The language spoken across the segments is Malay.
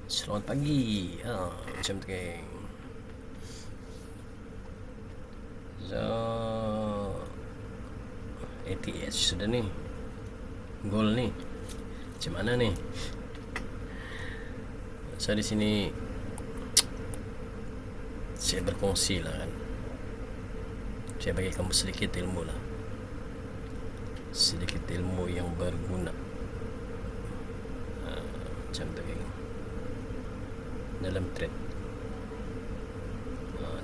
Selamat pagi. Macam tu geng. So ATH sudah ni. Goal ni. Macam mana ni? So di sini saya berkongsi lah kan. Saya bagi kamu sedikit ilmu lah. Sedikit ilmu yang berguna. Macam tu geng. Dalam trade.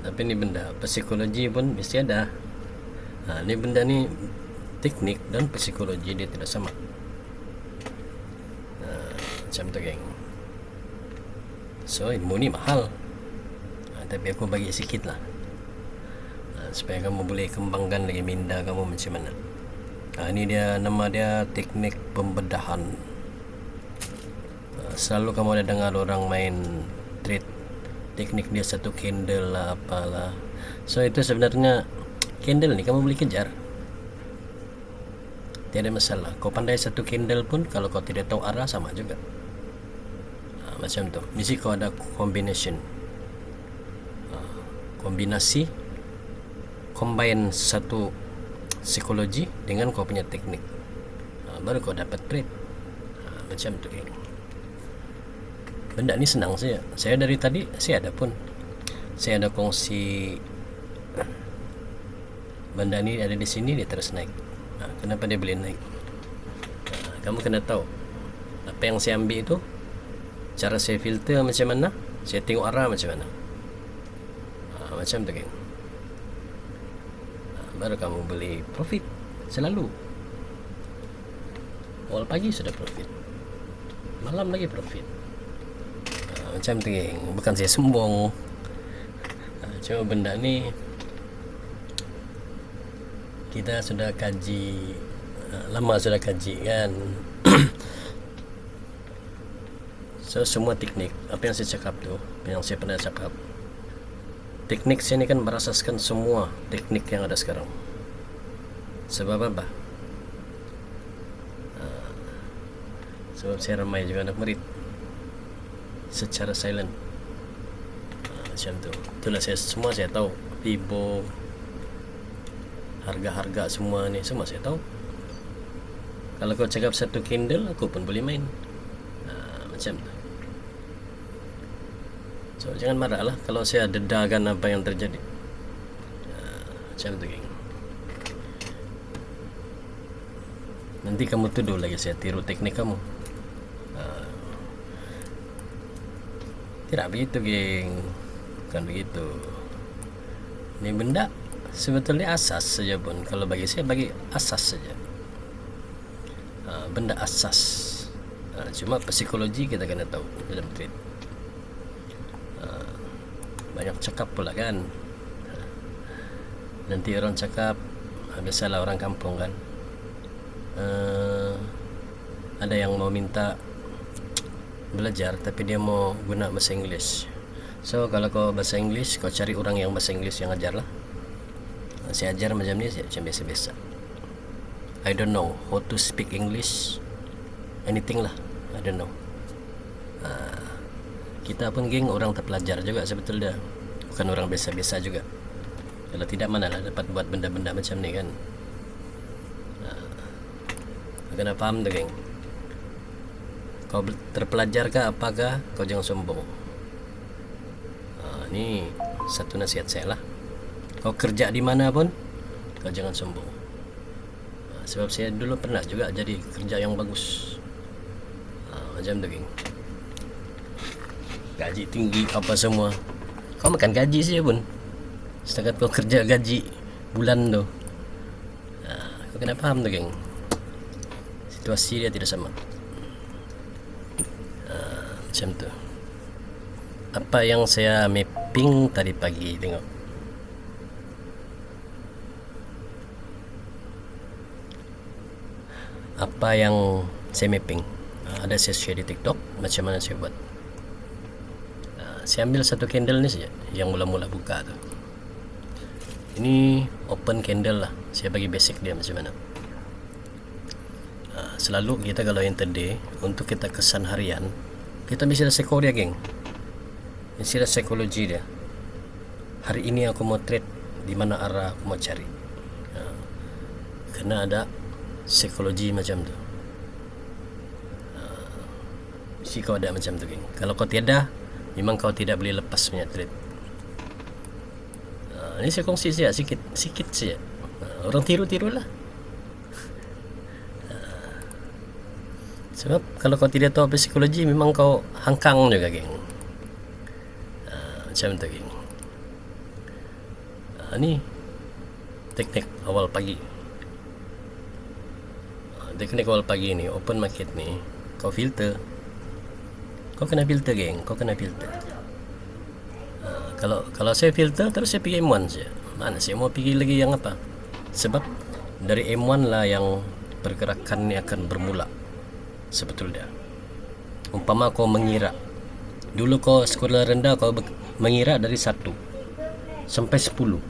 Tapi ni benda psikologi pun mesti ada. Ni benda ni teknik dan psikologi dia tidak sama. Macam tu geng. So ilmu ni mahal, tapi aku bagi sikit lah, supaya kamu boleh kembangkan lagi minda kamu macam mana. Ini dia, nama dia teknik pembedahan. Selalu kamu ada dengar orang main trade, teknik dia satu candle lah apalah. So itu sebenarnya candle ni kamu boleh kejar, tiada masalah. Kau pandai satu candle pun, kalau kau tidak tahu arah sama juga. Macam tu. Mesti kau ada combination, kombinasi, combine satu psikologi dengan kau punya teknik, baru kau dapat trade. Macam tu geng. Benda ni senang saja. Saya dari tadi saya ada kongsi. Benda ni ada di sini, dia terus naik. Kenapa dia boleh naik? Kamu kena tahu apa yang saya ambil itu, cara saya filter macam mana, saya tengok arah macam mana. Macam tu geng. Baru kamu boleh profit selalu. Awal pagi sudah profit, malam lagi profit. Macam tu geng. Bukan saya sombong, cuma benda ni kita sudah kaji, lama sudah kaji kan. So semua teknik, apa yang saya cakap tu, yang saya pernah cakap, teknik saya ni kan berasaskan semua teknik yang ada sekarang. Sebab apa? Sebab saya ramai juga anak murid secara silent. Macam tu. Itulah semua saya tahu. Fibo, harga-harga semua ni semua saya tahu. Kalau kau cakap satu candle, aku pun boleh main. Macam tu. So jangan marah lah kalau saya dedakan apa yang terjadi. Macam tu geng. Nanti kamu tuduh lagi saya tiru teknik kamu. Tidak begitu geng. Bukan begitu. Ini benda sebetulnya asas saja pun. Kalau bagi saya, bagi asas saja. Benda asas. Cuma psikologi kita kena tahu dalam trade. Banyak cakap pula kan. Nanti orang cakap, biasalah orang kampung kan, ada yang mau minta belajar tapi dia mau guna bahasa Inggeris. So kalau kau bahasa Inggeris, kau cari orang yang bahasa Inggeris yang ajar lah. Saya ajar macam ni, macam biasa-biasa. I don't know how to speak English, anything lah, I don't know. Kita pun geng orang terpelajar juga sebetulnya, bukan orang biasa-biasa juga. Kalau tidak, manalah dapat buat benda-benda macam ni kan. Kena faham tu geng. Kau terpelajar kah apakah, kau jangan sombong. Ni satu nasihat saya lah. Kau kerja di mana pun, kau jangan sombong. Sebab saya dulu pernah juga jadi kerja yang bagus. Macam tu geng. Gaji tinggi apa semua, kau makan gaji saja pun. Setakat kau kerja gaji bulan tu, kau kena faham tu geng. Situasi dia tidak sama. Macam tu. Apa yang saya mapping tadi pagi, tengok. Apa yang saya mapping, ada saya share di TikTok macam mana saya buat. Saya ambil satu candle ni saja yang mula-mula buka tu. Ini open candle lah. Saya bagi basic dia macam mana. Selalu kita kalau intraday, untuk kita kesan harian, Kita bisa seko dia, geng. Istilah psikologi dia. Hari ini aku mau trade, di mana arah aku mau cari. Karena ada psikologi macam tu. Si kau ada macam tu, geng. Kalau kau tiada, memang kau tidak boleh lepas punya trade. Ini saya kongsi saja, sikit saja. Orang tiru lah. Sebab kalau kau tidak tahu apa psikologi, memang kau hangkang juga, geng. Macam tu, geng. Ni teknik awal pagi. Teknik awal pagi ni, open market ni, kau filter. Kau kena filter, geng. Kau kena filter. Kalau saya filter, terus saya pergi M1 saja. Mana saya mau pergi lagi yang apa? Sebab dari M1 lah yang pergerakan ni akan bermula. Sebetulnya. Umpama kau mengira. Dulu kau sekolah rendah, kau mengira dari 1 sampai 10.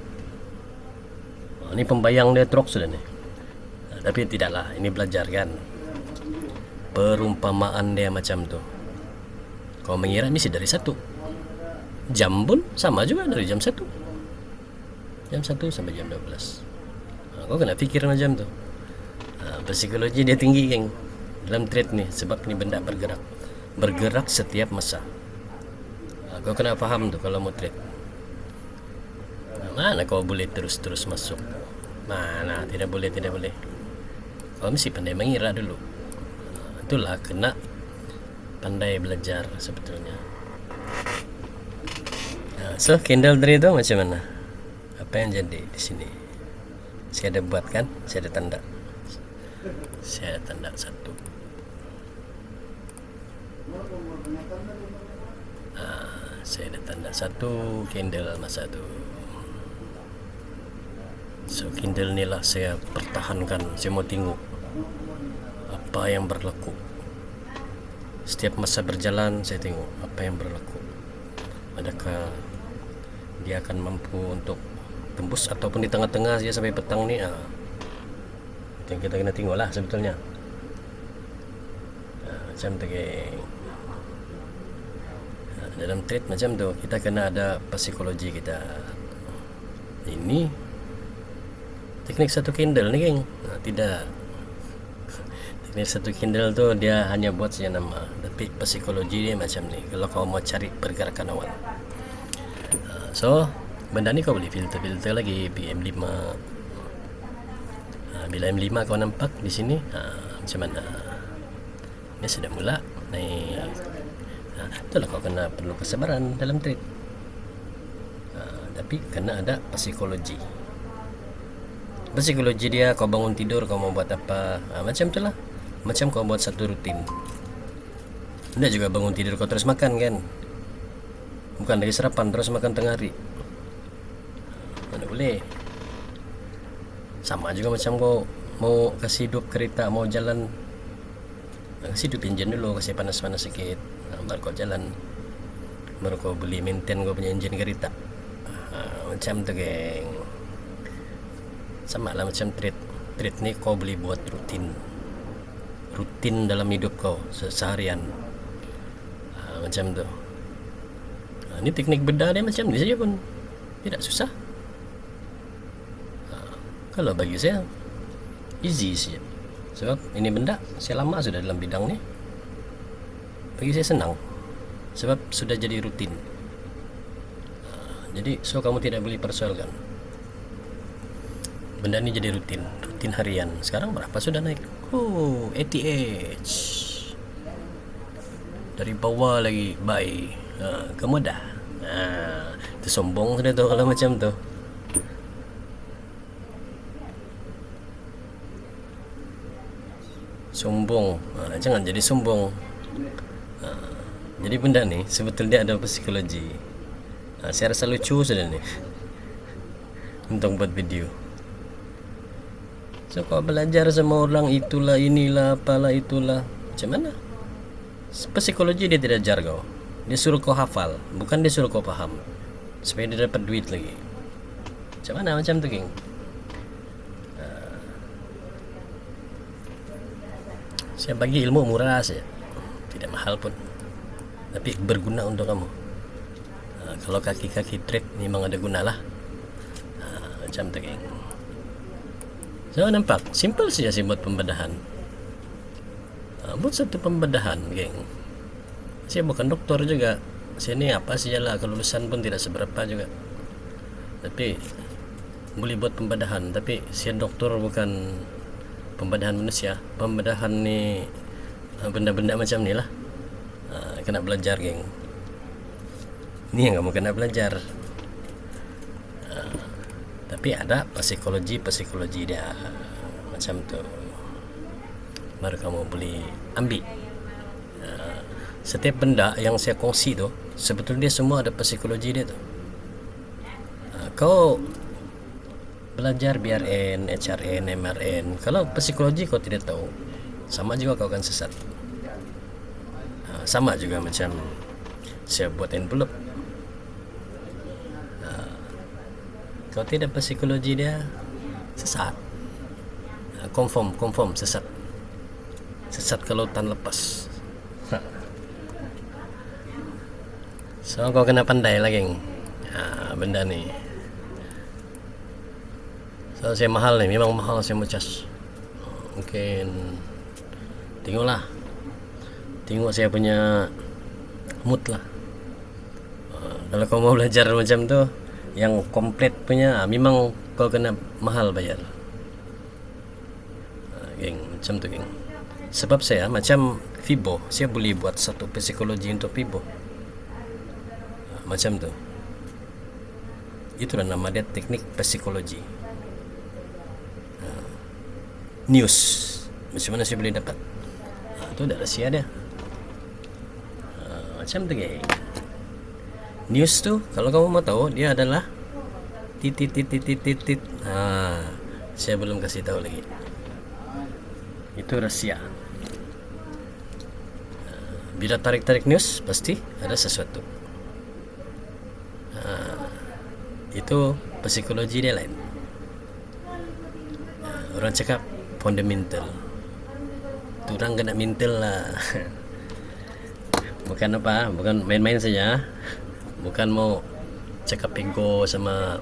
Ini pembayang dia truk sudah ni. Tapi tidaklah, ini belajar kan. Perumpamaan dia macam tu. Kau mengira mesti dari 1. Jam pun sama juga, dari jam 1. Jam 1 sampai jam 12. Kau kena fikir macam tu. Psikologi dia tinggi, geng, dalam trade ni. Sebab ni benda bergerak setiap masa. Kau kena faham tu kalau mau trade. Mana kau boleh terus masuk? Mana, tidak boleh. Kau mesti pandai mengira dulu. Itulah kena pandai belajar sebetulnya. So candle tadi tu macam mana? Apa yang jadi di sini? Saya ada buat kan? Saya ada tanda. Saya ada tanda 1. Saya ada tanda 1 candle masa tu. So candle ni lah saya pertahankan. Saya mau tengok apa yang berlaku. Setiap masa berjalan saya tengok apa yang berlaku. Adakah dia akan mampu untuk tembus ataupun di tengah-tengah saja sampai petang ni. Yang kita kena tengok lah sebetulnya. Macam tu, geng. Dalam trade macam tu, kita kena ada psikologi kita. Ini teknik 1 candle ni, geng. Tidak. Teknik 1 candle tu dia hanya buat saja nama. Tapi psikologi dia macam ni. Kalau kau mau cari pergerakan awal. So benda ni kau boleh filter lagi PM5. Bila M5 kau nampak di sini, macam mana? Dia sudah mula naik. Itulah kau kena perlu kesabaran dalam trade. Tapi kena ada psikologi. Psikologi dia, kau bangun tidur kau mau buat apa, macam tu lah. Macam kau buat satu rutin. Tidak juga bangun tidur kau terus makan kan. Bukan lagi sarapan terus makan tengah hari. Mana boleh. Sama juga macam kau mau kasih hidup kereta, mau jalan, kasih hidup enjin dulu, kasih panas-panas sikit, baru kau jalan, baru kau beli maintain kau punya enjin kereta. Macam tu, geng. Sama lah macam trade ni kau boleh buat rutin dalam hidup kau seharian. Macam tu. Ini teknik bedah dia macam ni saja pun tidak susah. Kalau bagi saya easy saja. Sebab ini benda saya lama sudah dalam bidang ni. Bagi saya senang. Sebab sudah jadi rutin. Jadi so kamu tidak boleh persoalkan. Benda ni jadi rutin harian. Sekarang berapa sudah naik? ATH. Dari bawah lagi buy. Kamu dah. Itu sombong sudah tu kalau macam tu. Sombong. Jangan jadi sombong. Jadi benda ni sebetulnya ada psikologi. Saya rasa lucu sudah ni untuk buat video. So kau belajar sama orang itulah, inilah, apalah, itulah. Macam mana? Psikologi dia tidak ajar kau. Dia suruh kau hafal, bukan dia suruh kau faham, supaya dia dapat duit lagi. Macam mana macam tu, geng? Saya bagi ilmu murah saja, tidak mahal pun. tapi berguna untuk kamu. Kalau kaki-kaki trade memang ada guna lah. Macam tu geng. So nampak simple saja sih buat pembedahan. Buat satu pembedahan geng. Saya bukan doktor juga. Saya ni apa sajalah, kelulusan pun tidak seberapa juga. Tapi boleh buat pembedahan. Tapi saya doktor bukan pembedahan manusia. Pembedahan ni benda-benda macam ni lah. Kena belajar geng. Ni yang kamu kena belajar. Tapi ada psikologi dia macam tu, baru kamu boleh ambil. Setiap benda yang saya kongsi tu sebetulnya semua ada psikologi dia tu. Kau belajar BRN, HRN, MRN, kalau psikologi kau tidak tahu, sama juga kau akan sesat. Sama juga macam saya buat envelope. Kalau tidak psikologi dia, sesat. Confirm sesat. Sesat ke lautan lepas. So kau kena pandai lah geng, benda ni. So saya mahal ni, memang mahal saya mau charge. Mungkin tengok saya punya mood lah. Kalau kau mau belajar macam tu yang komplit punya, memang kau kena mahal bayar. Geng, macam tu geng. Sebab saya macam Fibo, saya boleh buat satu psikologi untuk Fibo. Macam tu. Itulah nama dia, teknik psikologi. News, macam mana saya boleh dapat? Itu ada rahsia dia. Macam tu geng. News tu kalau kamu mau tahu, dia adalah titit. Saya belum kasih tahu lagi. Itu rahsia. Bila tarik news pasti ada sesuatu. Itu psikologi dia lain. Orang cakap fundamental. Tu orang kena mental lah. Bukan main-main saja. Bukan mau cakap ego sama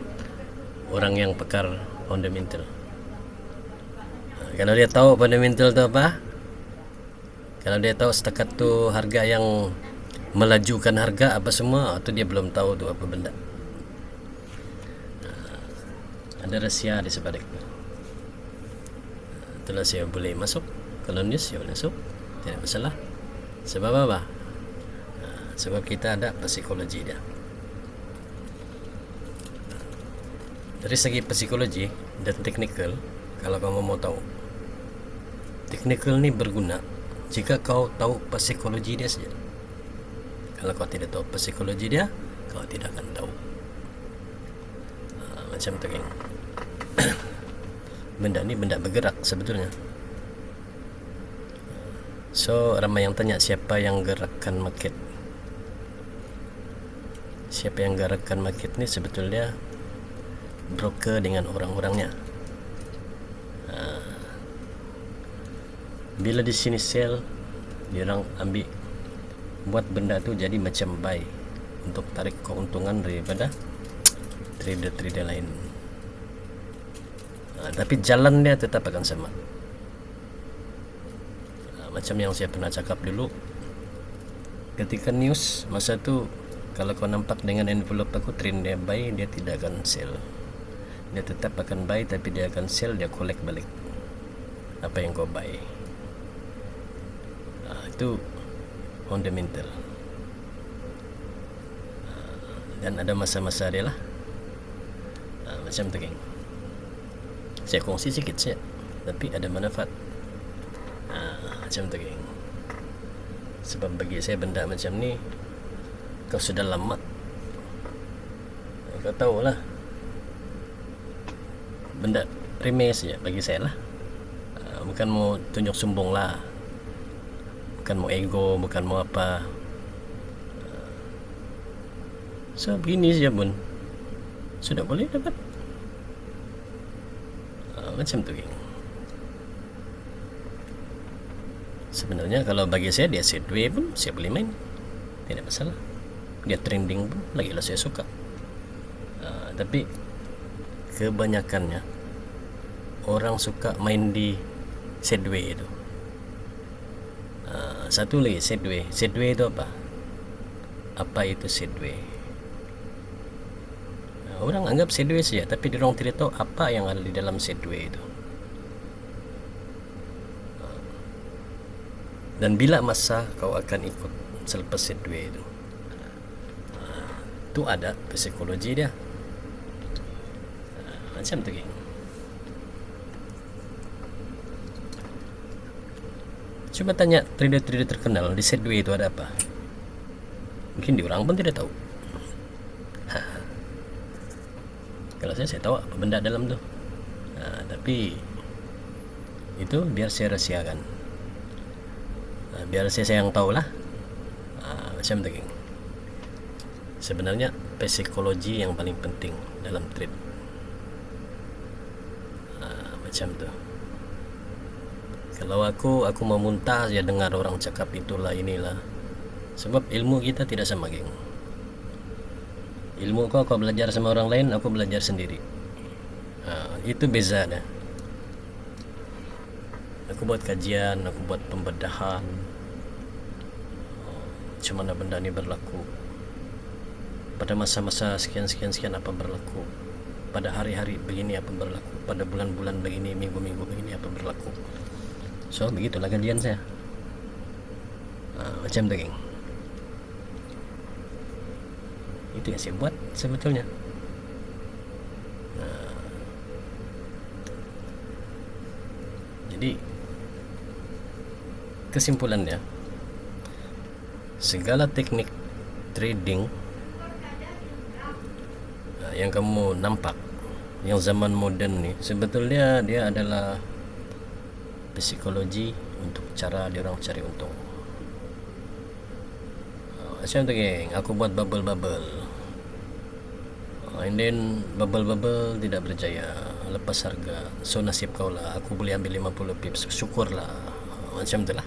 orang yang pakar fundamental. Kalau dia tahu fundamental tu apa, kalau dia tahu setakat tu harga yang melajukan harga apa semua, tu dia belum tahu tu apa benda. Ada rahsia di sebalik tu. Itulah saya boleh masuk. Kalau news saya boleh masuk, tidak masalah. Sebab apa? Sebab kita ada psikologi dia. Dari segi psikologi dan teknikal, kalau kamu mau tahu, teknikal ni berguna jika kau tahu psikologi dia saja. Kalau kau tidak tahu psikologi dia, kau tidak akan tahu. Macam tu geng. Benda ni benda bergerak sebetulnya. So ramai yang tanya siapa yang gerakkan market. Siapa yang gerakkan market ni sebetulnya broker dengan orang-orangnya. Bila di sini sell, diorang ambil, buat benda tu jadi macam buy untuk tarik keuntungan daripada trader-trader lain. Tapi jalan dia tetap akan sama. Macam yang saya pernah cakap dulu, ketika news masa tu, kalau kau nampak dengan envelope aku trend dia buy, dia tidak akan sell. Dia tetap akan buy, tapi dia akan sell, dia collect balik apa yang kau buy. Itu fundamental. Dan ada masa-masa dia lah. Macam tu geng. Saya kongsi sikit saja, tapi ada manfaat. Macam tu geng. Sebab bagi saya benda macam ni, kau sudah lama, kau tahu lah, benda remeh saja bagi saya lah. Bukan mau tunjuk sombong lah, bukan mau ego, bukan mau apa. So begini saja pun sudah boleh dapat. Macam tu geng. Sebenarnya kalau bagi saya dia sideway pun saya boleh main. tidak masalah, dia trending pun lagilah saya suka. Tapi kebanyakannya orang suka main di Segway itu. Satu lagi Segway itu apa itu Segway? Orang anggap Segway saja, tapi orang tidak tahu apa yang ada di dalam Segway itu. Dan bila masa kau akan ikut selepas Segway itu, itu ada psikologi dia. Macam tu geng. Coba tanya trader-trader terkenal di Segway itu ada apa. Mungkin di orang pun tidak tahu. Kalau saya tahu apa benda dalam tu. Tapi itu biar saya rahsiakan. Biar saya yang tahu lah. Macam tu geng. Sebenarnya psikologi yang paling penting dalam trade. Macam tu. Kalau aku mau muntah ya dengar orang cakap itulah inilah. Sebab ilmu kita tidak sama geng. Ilmu kau belajar sama orang lain, aku belajar sendiri. Itu beza dah. Aku buat kajian, aku buat pembedahan. Macam mana benda ni berlaku. Pada masa-masa sekian apa berlaku. Pada hari-hari begini apa berlaku. Pada bulan-bulan begini, minggu-minggu begini apa berlaku. So begitulah kajian saya. Macam tu geng. Itu yang saya buat sebetulnya. Jadi kesimpulannya, segala teknik trading yang kamu nampak yang zaman moden ni, sebetulnya dia adalah psikologi untuk cara dia orang cari untung. Macam tu geng, aku buat bubble and then bubble tidak berjaya, lepas harga. So nasib kau lah, aku boleh ambil 50 pips, syukurlah. Macam tu lah.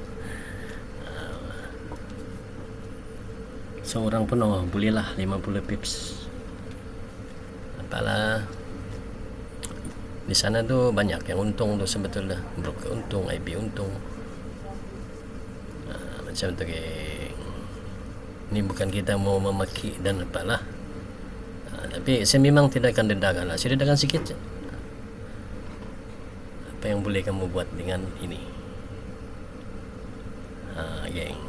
So orang pun bolehlah 50 pips. Apalah, di sana tu banyak yang untung tu sebetulnya. Broker untung, IB untung. Macam tu geng. Ini bukan kita mau memaki dan apalah. Tapi saya memang tidak akan dedahkan lah. Saya dedahkan sikit je. Apa yang boleh kamu buat dengan ini. Geng.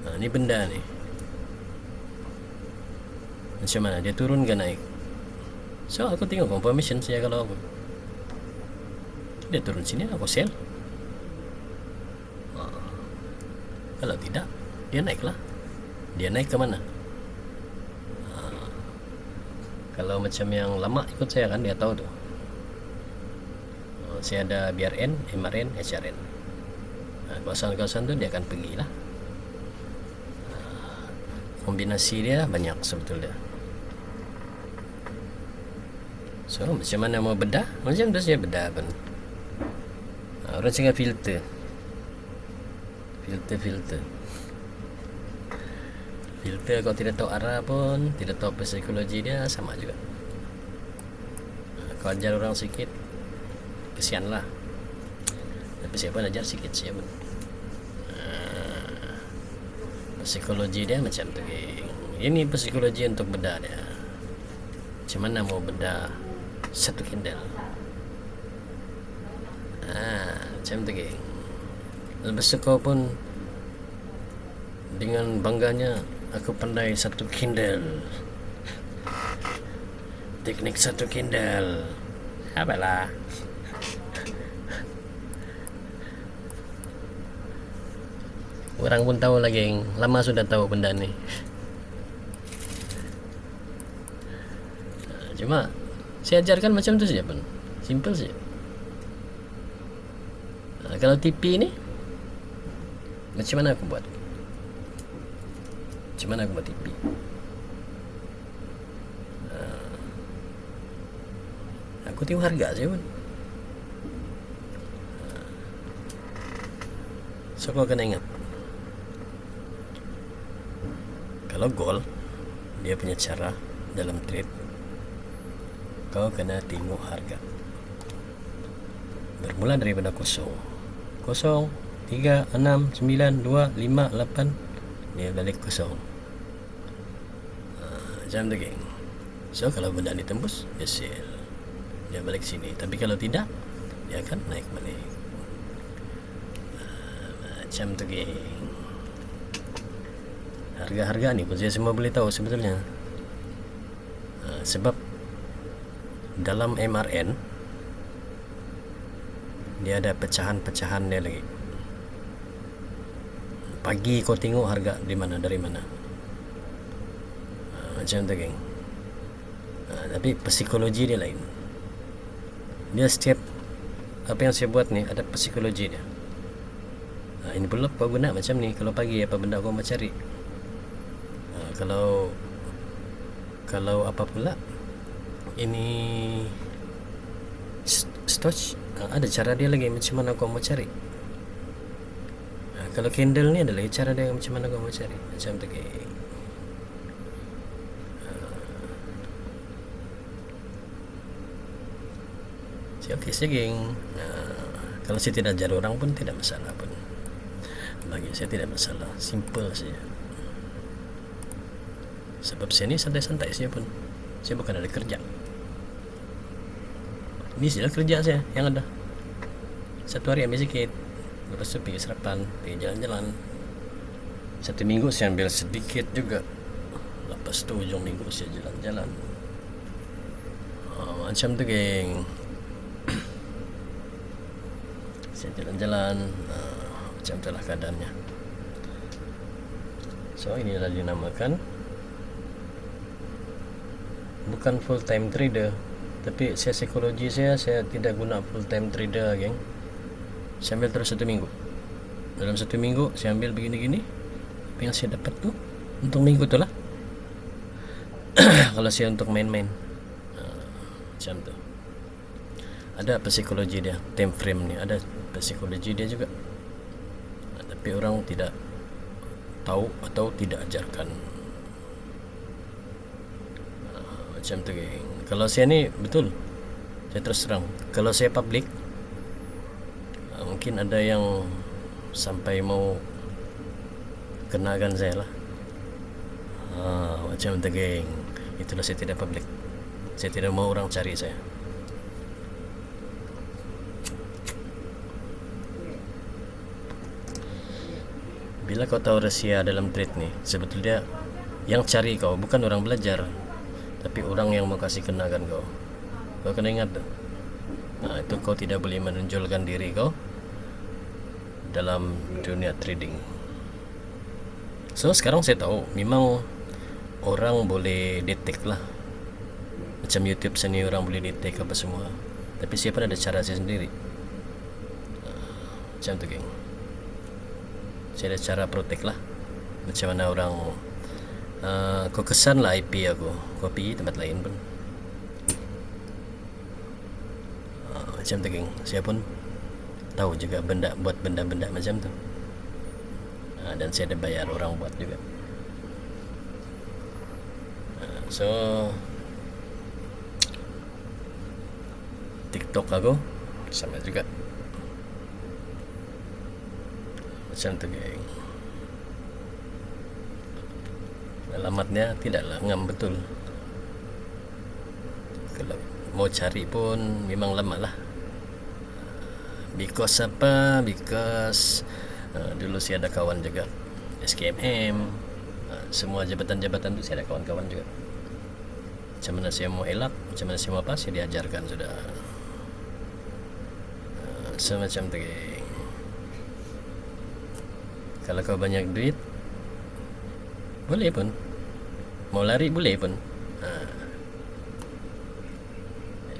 Ini benda ni. Macam mana? Dia turun ke naik? So aku tengok confirmation saya. Kalau aku dia turun sini, aku sell. Kalau tidak, dia naik lah. Dia naik ke mana? Kalau macam yang lama ikut saya kan, dia tahu tu. Saya ada BRN, MRN, HRN. Kawasan-kawasan tu dia akan pergi lah. Kombinasi dia banyak sebetulnya. So macam mana mau bedah? Macam tu saya bedah pun. Orang cakap filter. Filter kalau tidak tahu arah pun, tidak tahu psikologi dia, sama juga. Kau ajar orang sikit, kesian lah. Tapi siapa ajar sikit siapa. Psikologi dia macam tu geng. Ini psikologi untuk bedah dia. Macam mana mau bedah satu candle. Macam tu geng. Lepas kau pun dengan bangganya, aku pandai satu candle. Teknik satu candle. Apalah. Orang pun tahu lagi, geng. Lama sudah tahu benda ni. Cuma saya ajarkan macam tu saja pun. Simple saja. Kalau TP ni, macam mana aku buat? Macam mana aku buat TP? Aku tengok harga saja pun. So kau kena ingat, Kalau goal, dia punya cara dalam trade, kau kena tengok harga bermula daripada 0, 3, 6, 9, 2, 5, 8, dia balik 0. Macam tu geng. So kalau benda ni tembus, dia sell, dia balik sini. Tapi kalau tidak, dia akan naik balik. Macam tu geng. Harga-harga ni pun saya semua boleh tahu sebetulnya. Sebab dalam MRN dia ada pecahan-pecahan dia lagi. Pagi kau tengok harga di mana, dari mana. Macam tu geng. Tapi psikologi dia lain. Dia setiap apa yang saya buat ni ada psikologi dia. Ini pula kau guna macam ni. Kalau pagi apa benda kau mau cari. Kalau apa pula ini stoch, ada cara dia lagi macam mana kau mau cari. Kalau candle ni adalah cara dia macam mana kau mau cari. Macam tu geng. Okey saya geng. Kalau saya tidak ajar orang pun tidak masalah pun. Bagi saya tidak masalah, simple saja. Sebab saya ni santai-santai saja pun. Saya bukan ada kerja. Ini saja kerja saya yang ada. Satu hari ambil sikit, lepas tu pergi sarapan, pergi jalan-jalan. Satu minggu saya ambil sedikit juga. Lepas tu hujung minggu saya jalan-jalan. Macam tu geng. Saya jalan-jalan, macam itulah keadaannya. So ini adalah dinamakan bukan full time trader, tapi saya psikologi saya tidak guna full time trader geng. Saya ambil terus 1 minggu. Dalam 1 minggu saya ambil begini-gini. Apa yang saya dapat tu untuk minggu tu lah. Kalau saya untuk main-main, macam tu. Ada psikologi dia, time frame ni ada psikologi dia juga. Tapi orang tidak tahu atau tidak ajarkan. Macam tu geng. Kalau saya ni betul, saya terus terang, kalau saya public, mungkin ada yang sampai mau kenakan saya lah. Macam tu geng. Itulah saya tidak public. Saya tidak mau orang cari saya. Bila kau tahu rahsia dalam trade ni, sebetulnya yang cari kau bukan orang belajar, tapi orang yang mau kasih kenakan kau. Kau kena ingat tu. Itu kau tidak boleh menonjolkan diri kau dalam dunia trading. So sekarang saya tahu memang orang boleh detect lah. Macam YouTube sini orang boleh detect apa semua. Tapi saya pun ada cara saya sendiri. Macam tu geng. Saya ada cara protect lah. Macam mana orang kau kesan lah IP aku, kau pergi tempat lain pun. Macam tu geng. Saya pun tahu juga buat benda-benda macam tu. Dan saya ada bayar orang buat juga. So TikTok aku sama juga. Macam tu geng. Alamatnya tidaklah ngam betul. Kalau mau cari pun memang lama lah. Because apa? Because dulu saya ada kawan juga SKMM, semua jabatan-jabatan tu saya ada kawan-kawan juga. Macam mana saya mau elak, macam mana saya mau apa, saya diajarkan sudah. Semacam tu geng. Kalau kau banyak duit, boleh pun. Mau lari boleh pun.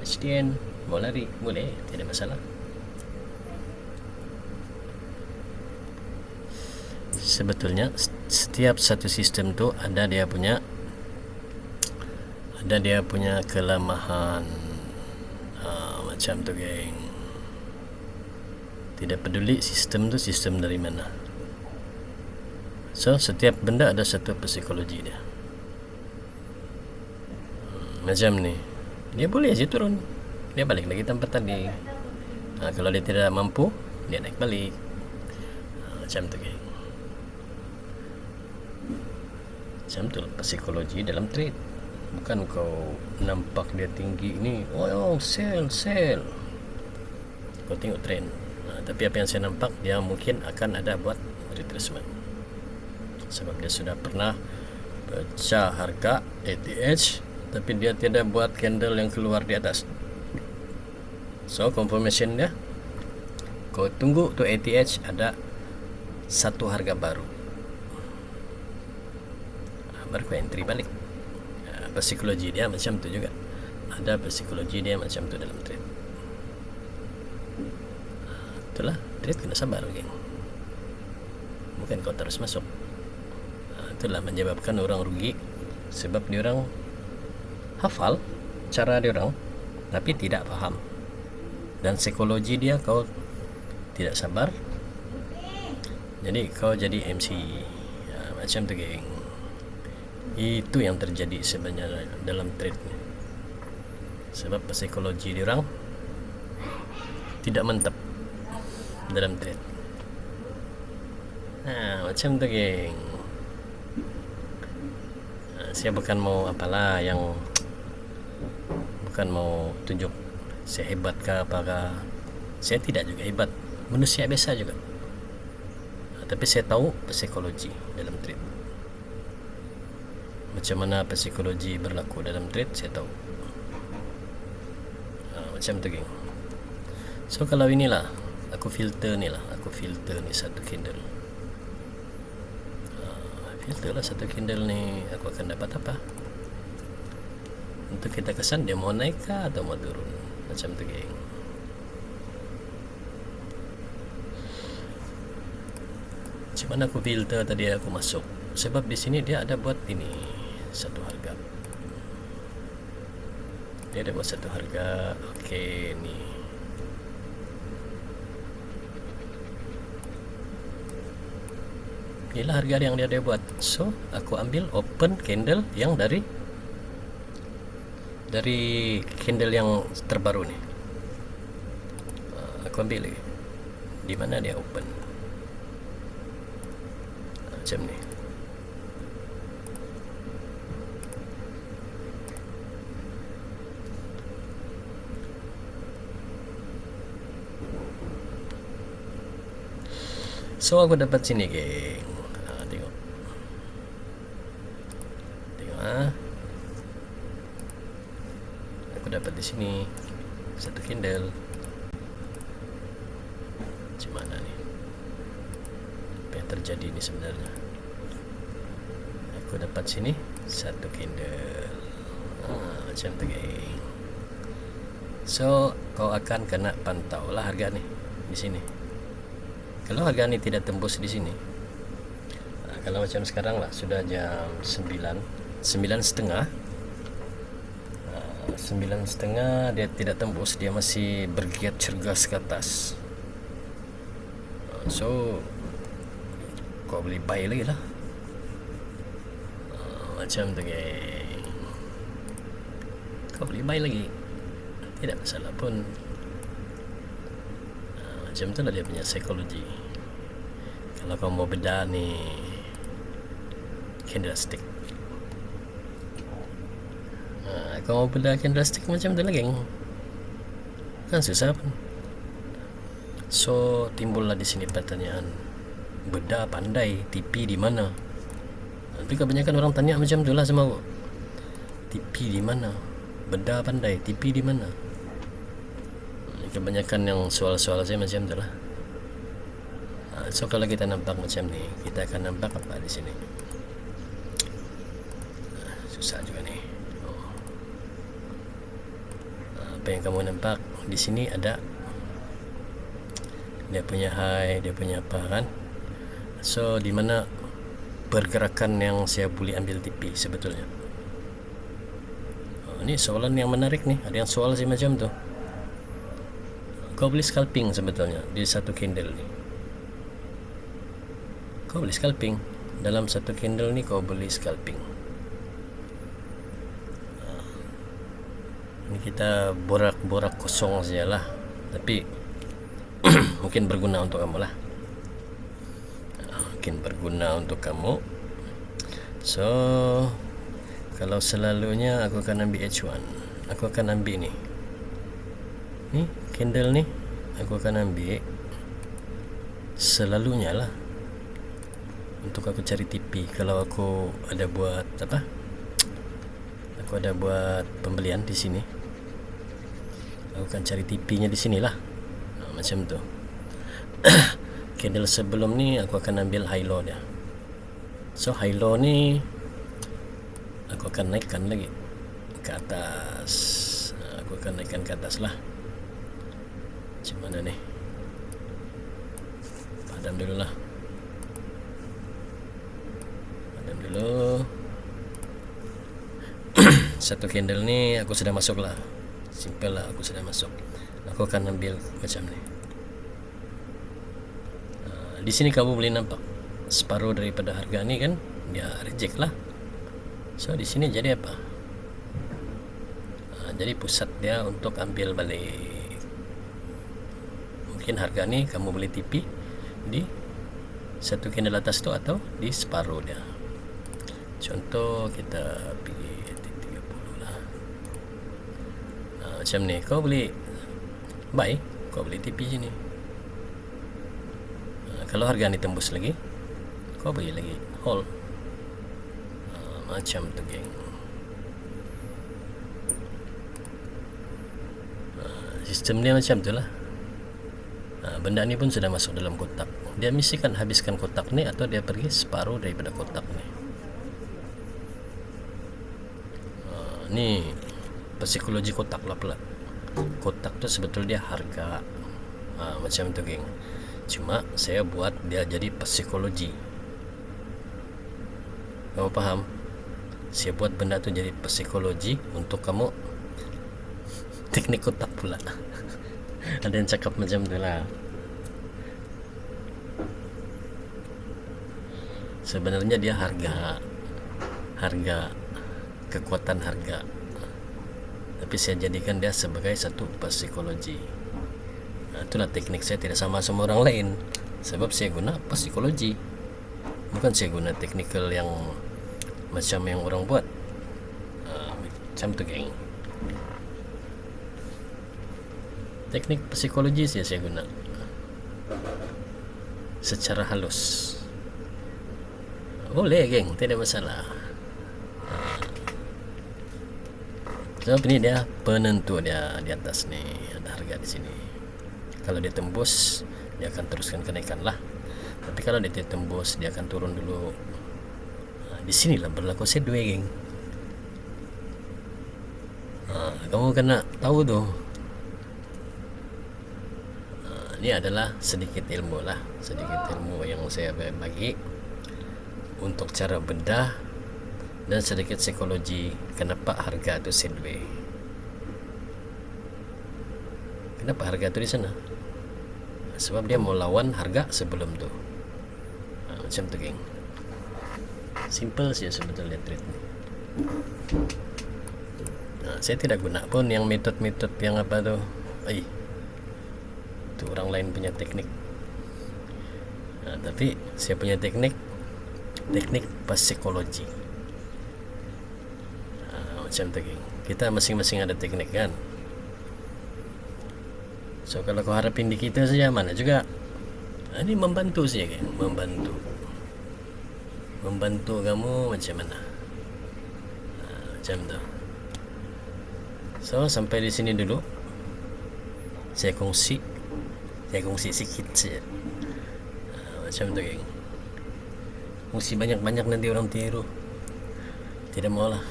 SDN, mau lari boleh, tidak masalah. Sebetulnya setiap satu sistem tu ada dia punya kelemahan. Macam tu geng. Tidak peduli sistem tu sistem dari mana. So setiap benda ada satu psikologi dia. Macam ni, dia boleh aja turun, dia balik lagi tempat tadi. Kalau dia tidak mampu, dia naik balik. Macam tu geng. Macam tu psikologi dalam trade. Bukan kau nampak dia tinggi ni, oh sell. Kau tengok trend. Tapi apa yang saya nampak, dia mungkin akan ada buat retracement. Sebab dia sudah pernah pecah harga ATH, tapi dia tidak buat candle yang keluar di atas. So confirmation dia, kau tunggu tu ATH ada satu harga baru, baru kau entry balik. Psikologi dia macam tu juga. Ada psikologi dia macam tu dalam trade. Itulah, trade kena sabar geng. Bukan kau terus masuk. Itulah menyebabkan orang rugi, sebab diorang hafal cara diorang tapi tidak paham, dan psikologi dia kau tidak sabar, jadi kau jadi MC. Macam tu geng. Itu yang terjadi sebenarnya dalam trade ni. Sebab psikologi diorang tidak mantap dalam trade. Macam tu geng. Saya bukan mau apalah, yang bukan mau tunjuk saya hebat ke apakah. Saya tidak juga hebat, manusia biasa juga. Tapi saya tahu psikologi dalam trade. Macam mana psikologi berlaku dalam trade, saya tahu. Macam tu geng. So kalau inilah aku filter ni satu candle. Filter lah satu candle ni, aku akan dapat apa? Untuk kita kesan dia mau naik kah atau mau turun. Macam tu geng. Macam mana aku filter tadi aku masuk? Sebab di sini dia ada buat ini satu harga. Dia ada buat satu harga. Okey ni. Inilah harga yang dia buat. So aku ambil open candle yang dari candle yang terbaru ni. Aku ambil lagi. Di mana dia open? Macam ni. So aku dapat sini geng. Tengok aku dapat di sini satu candle. Macam mana ni? Apa yang terjadi ni sebenarnya? Aku dapat sini satu candle. Macam tu geng. So kau akan kena pantau lah harga ni di sini. Kalau harga ni tidak tembus di sini, kalau macam sekarang lah sudah jam 9:30, 9:30 dia tidak tembus, dia masih bergiat cergas ke atas. So kau boleh buy lagi lah. Macam tu geng. Kau boleh buy lagi, tidak masalah pun. Macam tu lah dia punya psikologi. Kalau kau mau bedah ni candlestick, kau mau bedah candlestick macam tu lah geng, kan susah pun. So timbullah di sini pertanyaan, bedah pandai TP di mana? Tapi kebanyakan orang tanya macam tu lah sama aku. TP di mana? Bedah pandai TP di mana? Kebanyakan yang soal-soal saya macam tu lah. So kalau kita nampak macam ni, kita akan nampak apa di sini? Susah juga ni. Apa yang kamu nampak di sini ada dia punya high, dia punya apa kan? So di mana pergerakan yang saya boleh ambil TP sebetulnya? Ini soalan yang menarik nih. Ada yang soal sih macam tu. Kau boleh scalping sebetulnya di satu candle ni. Kau boleh scalping, dalam satu candle ni kau boleh scalping. Ini kita borak-borak kosong sajalah, tapi mungkin berguna untuk kamu lah. Mungkin berguna untuk kamu. So kalau selalunya aku akan ambil H1, aku akan ambil ni candle ni, aku akan ambil selalunya lah untuk aku cari TP. Kalau aku ada buat apa, aku ada buat pembelian di sini, aku akan cari TP nya di sinilah. Macam tu. Candle sebelum ni aku akan ambil high low dia. So high low ni aku akan naikkan lagi ke atas. Aku akan naikkan ke atas lah. Macam mana ni? Padam dulu lah. Padam dulu. Satu candle ni aku sudah masuk lah. Simple lah, aku sudah masuk. Aku akan ambil macam ni. Di sini kamu boleh nampak separuh daripada harga ni kan, dia reject lah. So di sini jadi apa? Jadi pusat dia untuk ambil balik. Mungkin harga ni kamu boleh TP di satu candle atas tu atau di separuh dia. Contoh kita pergi 30 lah. Macam ni kau boleh buy, kau boleh TP sini. Kalau harga ni tembus lagi, kau boleh lagi hold. Macam tu geng. Sistem dia macam tu lah. Benda ni pun sudah masuk dalam kotak. Dia mesti kan habiskan kotak ni atau dia pergi separuh daripada kotak ni. Ni psikologi kotak lah pula. Kotak tu sebetulnya harga. Macam tu geng. Cuma saya buat dia jadi psikologi. Kamu faham? Saya buat benda tu jadi psikologi untuk kamu. Teknik kotak pula. Ada yang cakap macam tu lah. Sebenarnya dia harga, kekuatan harga, tapi saya jadikan dia sebagai satu psikologi. Itulah teknik saya, tidak sama sama orang lain, sebab saya guna psikologi, bukan saya guna teknikal yang macam yang orang buat. Macam tu geng. Teknik psikologi saya guna secara halus. Boleh geng, tidak masalah. So ini dia penentu dia di atas ni, ada harga di sini. Kalau dia tembus, dia akan teruskan kenaikan lah. Tapi kalau dia tidak tembus, dia akan turun dulu. Di sinilah berlaku sideways geng. Kamu kena tahu tu. Ini adalah sedikit ilmu lah, sedikit ilmu yang saya bagi untuk cara bedah dan sedikit psikologi kenapa harga itu sideways. Kenapa harga itu di sana? Sebab dia mau lawan harga sebelum tu. Macam tu geng. Simple sih sebetulnya trade ni. Saya tidak guna pun yang metode-metode yang apa tu. Itu orang lain punya teknik. Tapi saya punya teknik psikologi. Macam tu geng. Kita masing-masing ada teknik kan. So kalau kau harapin di kita saja, mana juga. Ini membantu saja geng, membantu kamu macam mana. Macam tu. So sampai di sini dulu. Saya kongsi sikit saja. Macam tu geng. Kongsi banyak-banyak nanti orang tiru. Tidak maulah.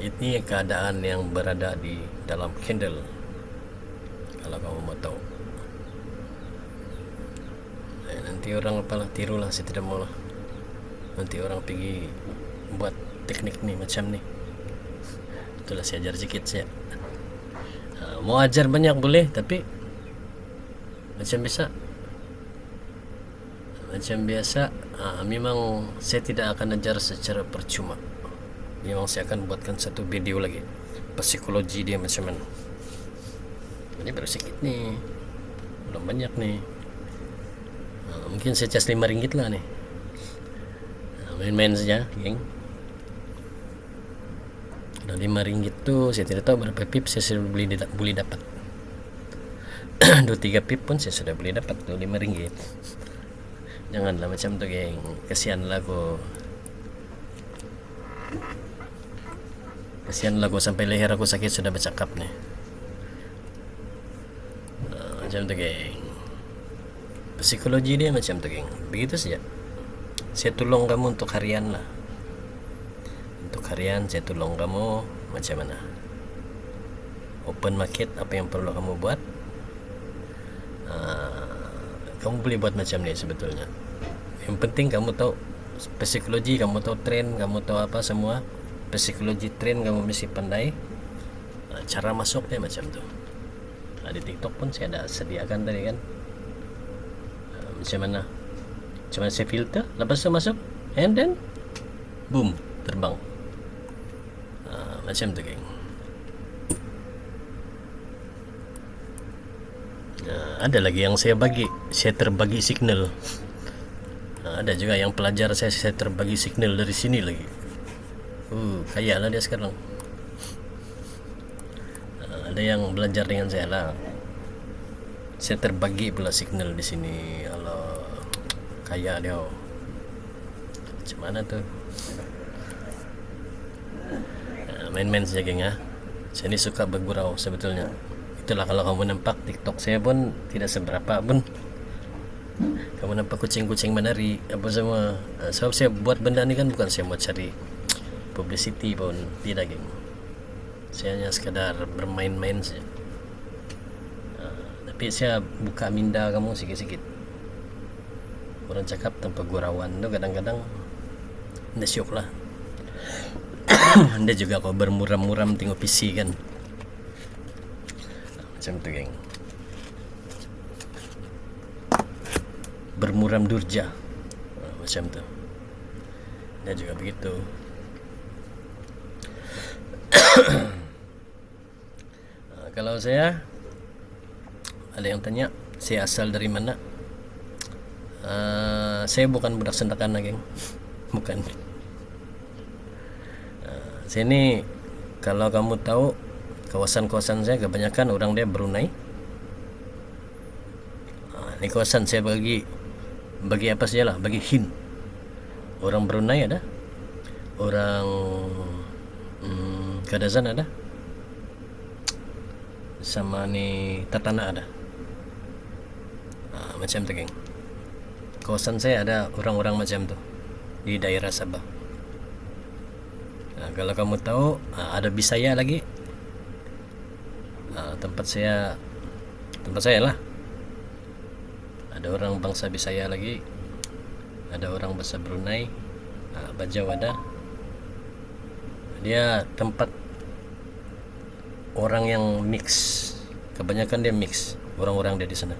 Ini keadaan yang berada di dalam candle. Kalau kamu mau tahu. Nanti orang apalah tirulah, saya tidak maulah. Nanti orang pergi buat teknik ni macam ni. Itulah saya ajar sikit saya. Mau ajar banyak boleh, tapi macam biasa macam biasa, memang saya tidak akan ajar secara percuma. Memang saya akan buatkan satu video lagi psikologi dia macam mana. Ini baru sedikit nih, belum banyak nih. Mungkin saya cas RM5 lah nih. Main-main saja, geng. Kalau RM5 tuh saya tidak tahu berapa pip saya sudah boleh dapat. 2-3 pip pun saya sudah boleh dapat tuh RM5. Janganlah macam tuh, geng. Kasihanlah aku. Kasihanlah aku sampai leher aku sakit sudah bercakap nih. Macam tuh, geng. Psikologi dia macam tuh, geng. Begitu saja. Saya tolong kamu untuk harian lah. Untuk harian saya tolong kamu macam mana. Open market, apa yang perlu kamu buat. Kamu boleh buat macam ni sebetulnya. Yang penting kamu tahu psikologi, kamu tahu trend, kamu tahu apa semua. Psikologi trend kamu mesti pandai. Cara masuk dia macam tu. Di TikTok pun saya ada sediakan tadi kan. Macam mana? Cuma saya filter, lepas tu masuk, and then boom, terbang. Macam tu, geng. Ada lagi yang saya terbagi signal. Ada juga yang pelajar saya terbagi signal dari sini lagi. Kaya lah dia sekarang. Ada yang belajar dengan saya lah. Saya terbagi pula signal di sini. Allah, kaya dia. Macam mana tuh? Main-main saja, geng ya. Saya ni suka bergurau sebetulnya. Itulah kalau kamu nampak TikTok saya pun tidak seberapa pun. Kamu nampak kucing-kucing menari apa semua. Sebab saya buat benda ni kan bukan saya mau cari publicity pun, tidak, geng. Saya hanya sekadar bermain-main saja. Tapi saya buka minda kamu sikit-sikit. Orang cakap tanpa gurauan tu kadang-kadang anda syok lah. Anda juga kau bermuram-muram tengok PC kan. Macam tu, geng. Bermuram durja. Macam tu. Dia juga begitu. Kalau saya, ada yang tanya saya asal dari mana. Saya bukan budak sendakan, geng. Bukan. Saya ni, kalau kamu tahu kawasan-kawasan saya kebanyakan orang dia Brunei. Ini kawasan saya bagi apa saja lah, bagi hint. Orang Brunei ada, orang Kadazan ada, sama ni Tatana ada. Macam tu, geng. Kawasan saya ada orang-orang macam tu di daerah Sabah. Kalau kamu tahu, ada Bisaya lagi. Tempat saya lah. Ada orang bangsa Bisaya lagi. Ada orang bangsa Brunei. Bajau ada. Dia tempat orang yang mix. Kebanyakan dia mix. Orang-orang dia di sana.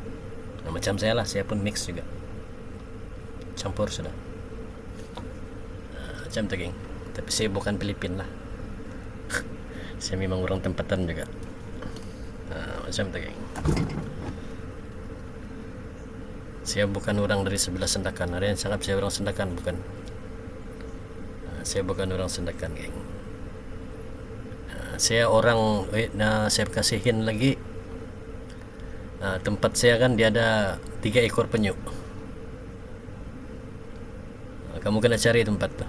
Macam saya lah, saya pun mix juga. Campur sudah. Macam tu, geng. Tapi saya bukan Filipin lah. Saya memang orang tempatan juga. Macam tu, geng. Saya bukan orang dari sebelah Sendakan. Ada yang cakap saya orang Sendakan, bukan. Saya bukan orang Sendakan, geng. Saya orang saya kasihin lagi. Tempat saya kan dia ada 3 ekor penyu. Kamu kena cari tempat tu.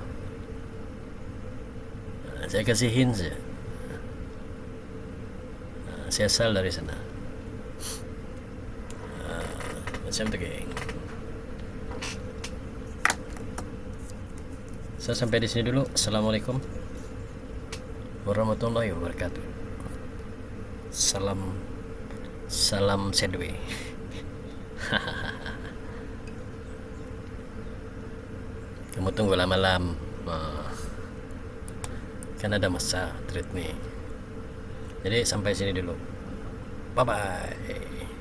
Saya kasihin saja. Saya asal dari sana. Macam tu, geng. So, sampai di sini dulu. Assalamualaikum warahmatullahi wabarakatuh. Salam sedwe. Kamu tunggulah malam. Kan ada masa treat nih. Jadi sampai sini dulu. Bye bye.